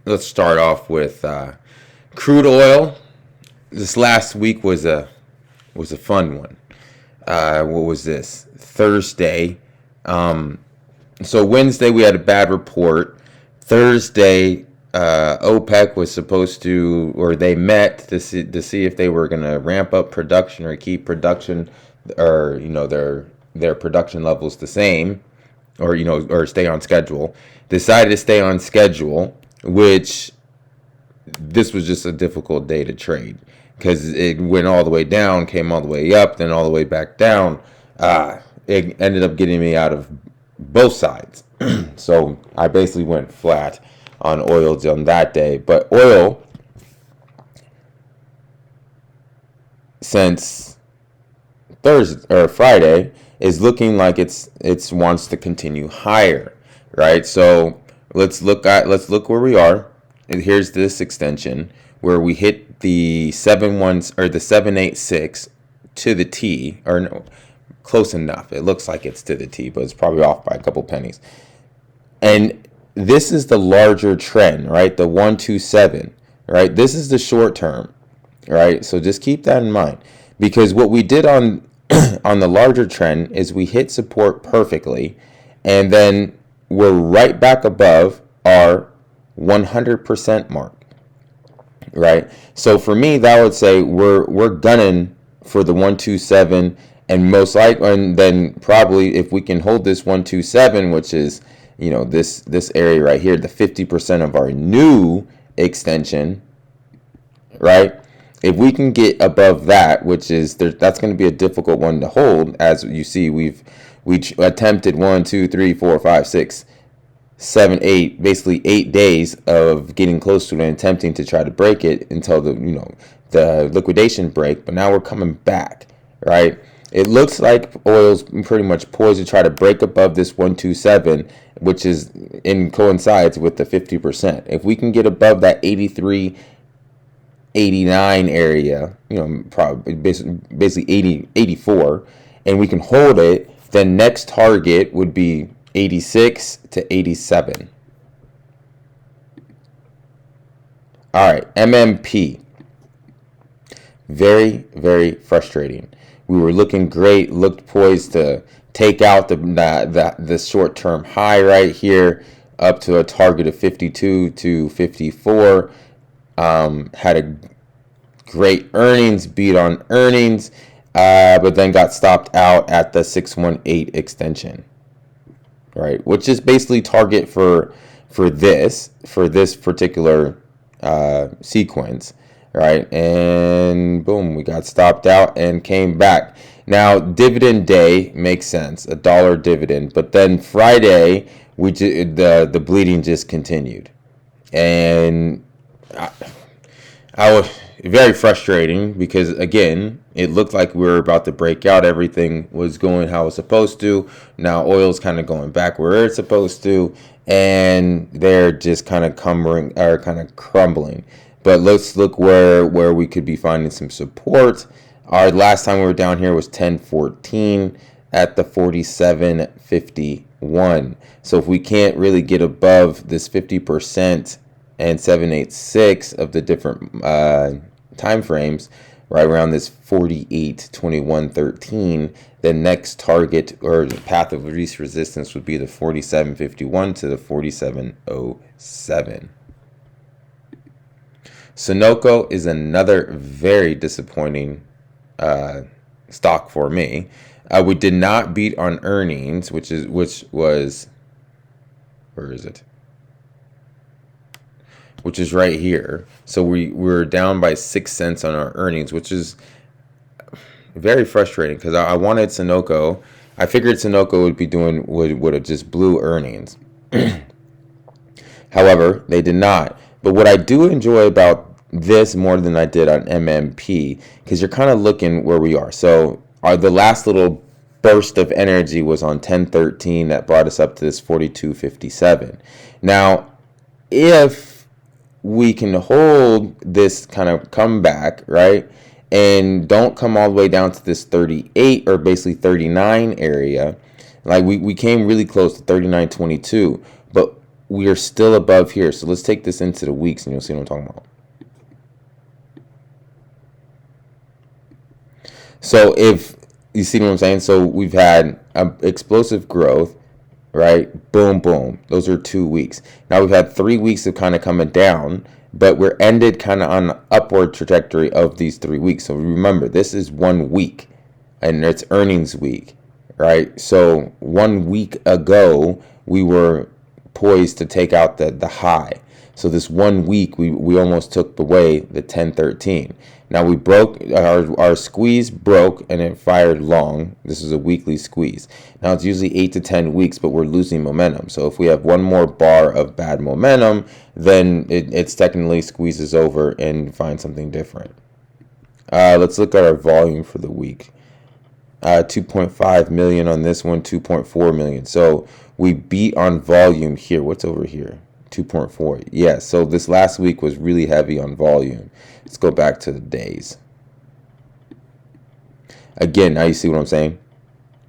let's start off with crude oil. This last week was a fun one. What was this? Thursday. So Wednesday we had a bad report. Thursday, OPEC was supposed to, or they met to see if they were going to ramp up production or keep production, or their production levels the same, or stay on schedule. Decided to stay on schedule, which this was just a difficult day to trade because it went all the way down, came all the way up, then all the way back down. It ended up getting me out of both sides. So I basically went flat on oil on that day. But oil, since Thursday or Friday, is looking like it's wants to continue higher, right? So let's look where we are. And here's this extension where we hit the 786 to the T, or no, close enough. It looks like it's to the T, but it's probably off by a couple pennies. And this is the larger trend, right? The 127, right? This is the short term, right? So just keep that in mind, because what we did on on the larger trend is we hit support perfectly, and then we're right back above our 100% mark, right? So for me, that would say we're gunning for the 127, and most likely, and then probably if we can hold this 127, which is this area right here, the 50% of our new extension, right? If we can get above that, which is that's going to be a difficult one to hold. As you see, we attempted 1, 2, 3, 4, 5, 6, 7, 8, basically 8 days of getting close to it and attempting to try to break it until the liquidation break. But now we're coming back, right? It looks like oil's pretty much poised to try to break above this 127, which is coincides with the 50%. If we can get above that 83, 89 area, probably basically 80, 84, and we can hold it, then next target would be 86 to 87. All right, MMP. Very, very frustrating. We were looking great, looked poised to take out the short-term high right here up to a target of 52 to 54. Had a great earnings, beat on earnings, but then got stopped out at the 618 extension, right? Which is basically target for this particular sequence, right? And boom, we got stopped out and came back. Now, dividend day makes sense, $1 dividend, but then Friday the bleeding just continued, and I was very frustrating because, again, it looked like we were about to break out. Everything was going how it was supposed to. Now oil's kind of going back where it's supposed to, and they're just kind of crumbling. But let's look where we could be finding some support. Our last time we were down here was 1014 at the 47.51. So if we can't really get above this 50% and 786 of the different time frames, right around this 48.21.13, the next target or the path of least resistance would be the 47.51 to the 47.07. Sunoco is another very disappointing stock for me. We did not beat on earnings, which was where is it? Which is right here. So we were down by 6 cents on our earnings, which is very frustrating because I wanted Sunoco. I figured Sunoco would have just blew earnings. However, they did not. But what I do enjoy about this more than I did on MMP, because you're kind of looking where we are. So the last little burst of energy was on 1013 that brought us up to this 42.57. Now, if we can hold this kind of comeback, right, and don't come all the way down to this 38 or basically 39 area, like we came really close to 39.22, but we are still above here. So let's take this into the weeks and you'll see what I'm talking about. So if you see what I'm saying, so we've had explosive growth, right? Boom, boom. Those are 2 weeks. Now we've had 3 weeks of kind of coming down, but we're ended kind of on an upward trajectory of these 3 weeks. So remember, this is 1 week and it's earnings week, right? So 1 week ago, we were poised to take out the high. So this 1 week, we almost took away the 1013. Now we broke, our squeeze broke and it fired long. This is a weekly squeeze. Now it's usually 8 to 10 weeks, but we're losing momentum. So if we have one more bar of bad momentum, then it's technically squeezes over and find something different. Let's look at our volume for the week. 2.5 million on this one, 2.4 million. So we beat on volume here. What's over here? 2.4. Yeah, so this last week was really heavy on volume. Let's go back to the days. Again, now you see what I'm saying?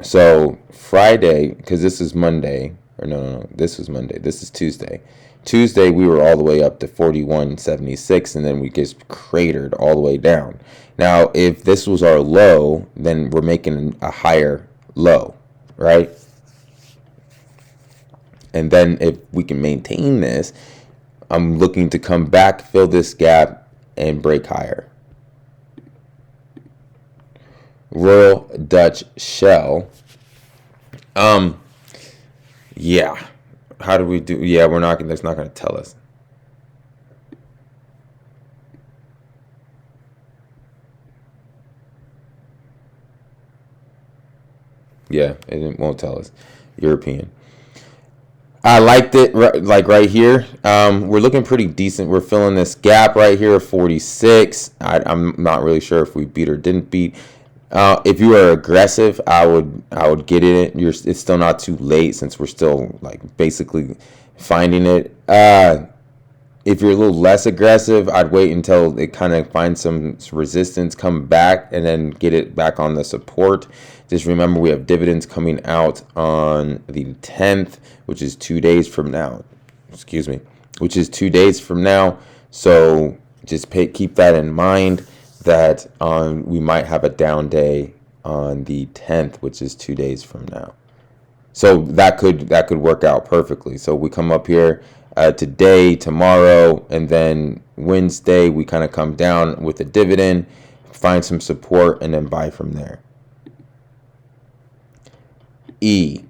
So Friday, because this is Monday, or no, this was Monday. This is Tuesday. Tuesday, we were all the way up to 41.76, and then we just cratered all the way down. Now, if this was our low, then we're making a higher low, right? And then if we can maintain this, I'm looking to come back, fill this gap, and break higher. Royal Dutch Shell. Yeah. How do we do? Yeah, we're not. That's not going to tell us. Yeah, it won't tell us. European. I liked it, like right here. We're looking pretty decent. We're filling this gap right here of 46. I'm not really sure if we beat or didn't beat. If you are aggressive, I would get in it. It's still not too late since we're still like basically finding it. If you're a little less aggressive, I'd wait until it kind of finds some resistance, come back, and then get it back on the support. Just remember, we have dividends coming out on the 10th, which is 2 days from now. Excuse me, which is 2 days from now. So just keep that in mind that we might have a down day on the 10th, which is 2 days from now. So that could work out perfectly. So we come up here today, tomorrow, and then Wednesday we kind of come down with a dividend, find some support, and then buy from there. E.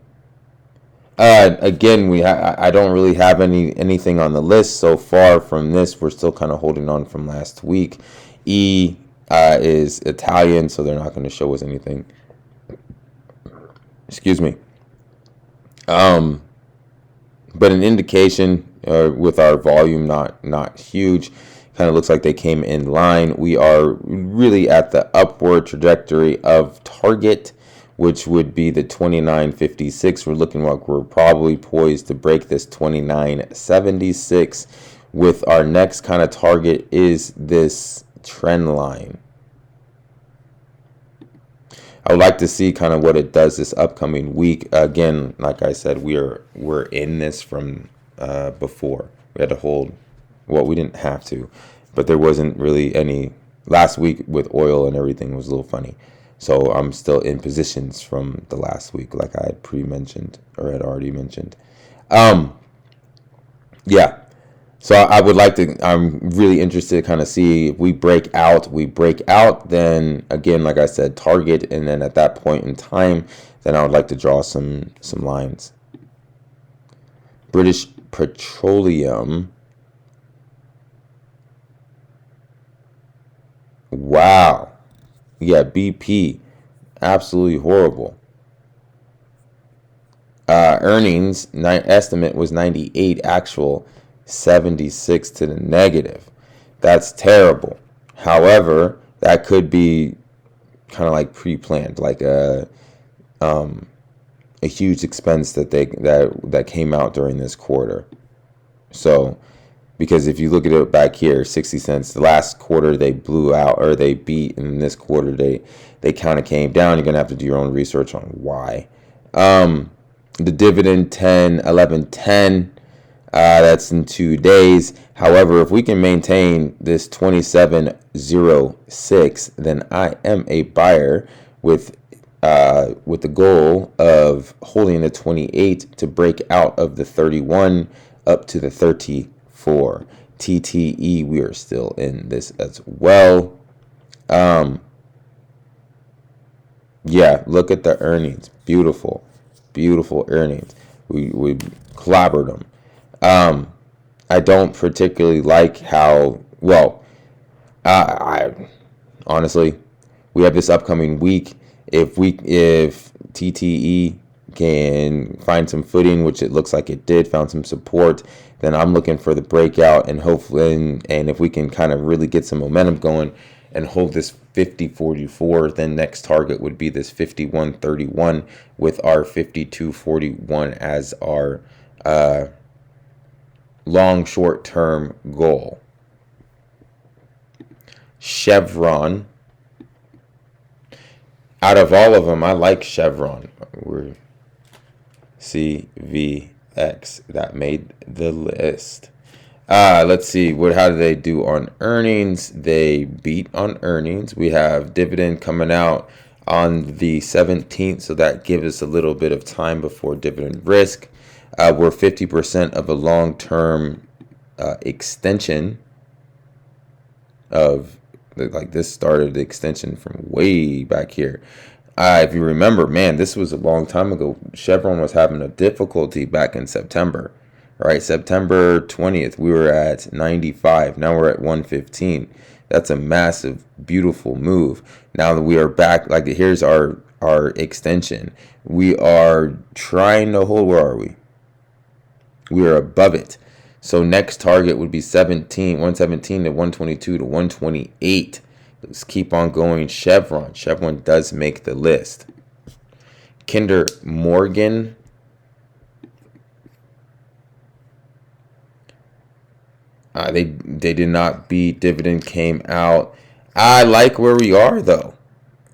Again, I don't really have anything on the list so far from this. We're still kind of holding on from last week. E is Italian, so they're not going to show us anything. Excuse me. But an indication with our volume not huge, kind of looks like they came in line. We are really at the upward trajectory of target, which would be the 29.56. We're looking like we're probably poised to break this 29.76. With our next kind of target is this trend line. I would like to see kind of what it does this upcoming week. Again, like I said, we're in this from before. We had to hold. Well, we didn't have to, but there wasn't really any. Last week with oil and everything was a little funny. So I'm still in positions from the last week, like I had pre-mentioned or had already mentioned. Yeah. So I would like to, I'm really interested to kind of see if we break out, then again, like I said, target. And then at that point in time, then I would like to draw some lines. British Petroleum. Wow. Yeah, BP. Absolutely horrible. Earnings estimate was 98, actual 76 to the negative. That's terrible. However, that could be kind of like pre-planned, like a huge expense that came out during this quarter. So, because if you look at it back here, 60 cents, the last quarter they blew out or they beat, and in this quarter they kind of came down. You're gonna have to do your own research on why. The dividend 10, 11, 10. That's in 2 days. However, if we can maintain this 27.06, then I am a buyer with the goal of holding the 28 to break out of the 31 up to the 34. TTE, we are still in this as well. Yeah, look at the earnings. Beautiful, beautiful earnings. We clobbered them. I don't particularly like how well. I honestly, we have this upcoming week. If TTE can find some footing, which it looks like it did, found some support, then I'm looking for the breakout, and hopefully, and if we can kind of really get some momentum going and hold this 50.44, then next target would be this 51.31 with our 52.41 as our long short-term goal. Chevron. Out of all of them, I like Chevron. We're CVX. That made the list. Let's see. How do they do on earnings? They beat on earnings. We have dividend coming out on the 17th, so that gives us a little bit of time before dividend risk. We're 50% of a long-term extension of, like, this started the extension from way back here. If you remember, man, this was a long time ago. Chevron was having a difficulty back in September, right? September 20th, we were at 95. Now we're at 115. That's a massive, beautiful move. Now that we are back, like, here's our extension. We are trying to hold. Where are we? We are above it. So next target would be 117 to 122 to 128. Let's keep on going. Chevron. Chevron does make the list. Kinder Morgan. They did not beat. Dividend came out. I like where we are, though.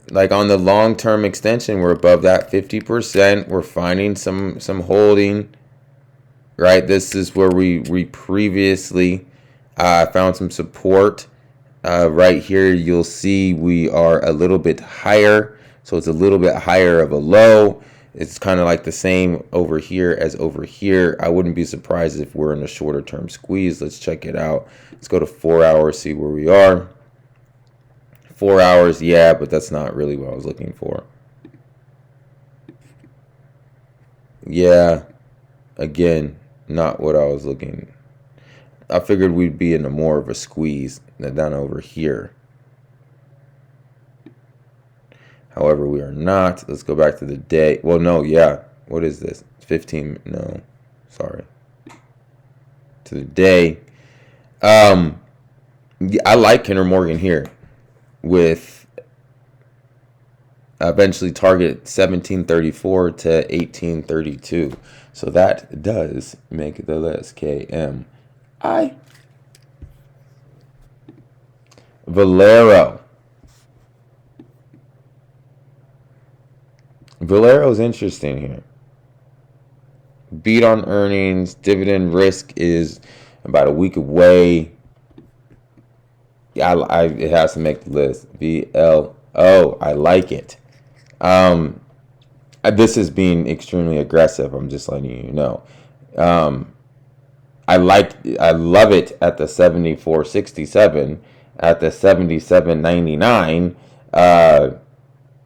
Like, on the long-term extension, we're above that 50%. We're finding some holding. Right, this is where we previously found some support. Right here, you'll see we are a little bit higher. So it's a little bit higher of a low. It's kind of like the same over here as over here. I wouldn't be surprised if we're in a shorter term squeeze. Let's check it out. Let's go to 4 hours, see where we are. 4 hours, yeah, but that's not really what I was looking for. Yeah, again, not what I was looking. I figured we'd be in a more of a squeeze than down over here. However, we are not. Let's go back to the day. Well, no, yeah. What is this? 15. No, sorry. To the day. I like Kinder Morgan here with eventually target 1734 to 1832. So that does make the list. KMI. Valero. Valero's interesting here. Beat on earnings. Dividend risk is about a week away. Yeah, it has to make the list. VLO. I like it. This is being extremely aggressive. I'm just letting you know. I love it at the 74.67. At the 77.99.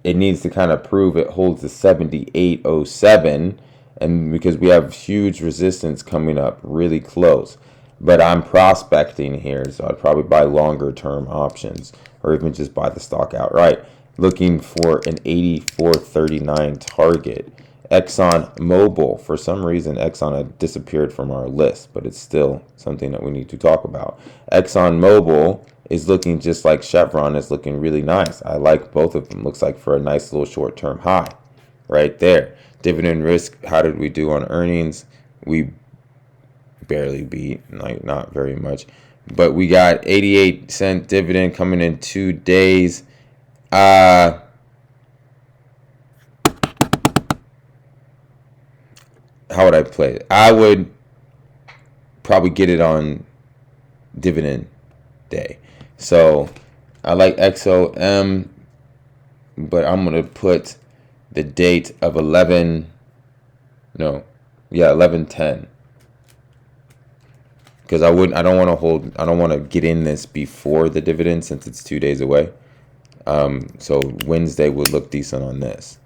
It needs to kind of prove it holds the 78.07, and because we have huge resistance coming up really close. But I'm prospecting here, so I'd probably buy longer term options or even just buy the stock outright. Looking for an 84.39 target. Exxon Mobil. For some reason, Exxon had disappeared from our list, but it's still something that we need to talk about. Exxon Mobil is looking just like Chevron. It's looking really nice. I like both of them. Looks like for a nice little short-term high right there. Dividend risk, how did we do on earnings? We barely beat, like not very much. But we got 88-cent dividend coming in 2 days. How would I play it? I would probably get it on dividend day. So I like XOM, but I'm gonna put the date of 11/10, because I don't want to get in this before the dividend since it's 2 days away. So Wednesday would look decent on this.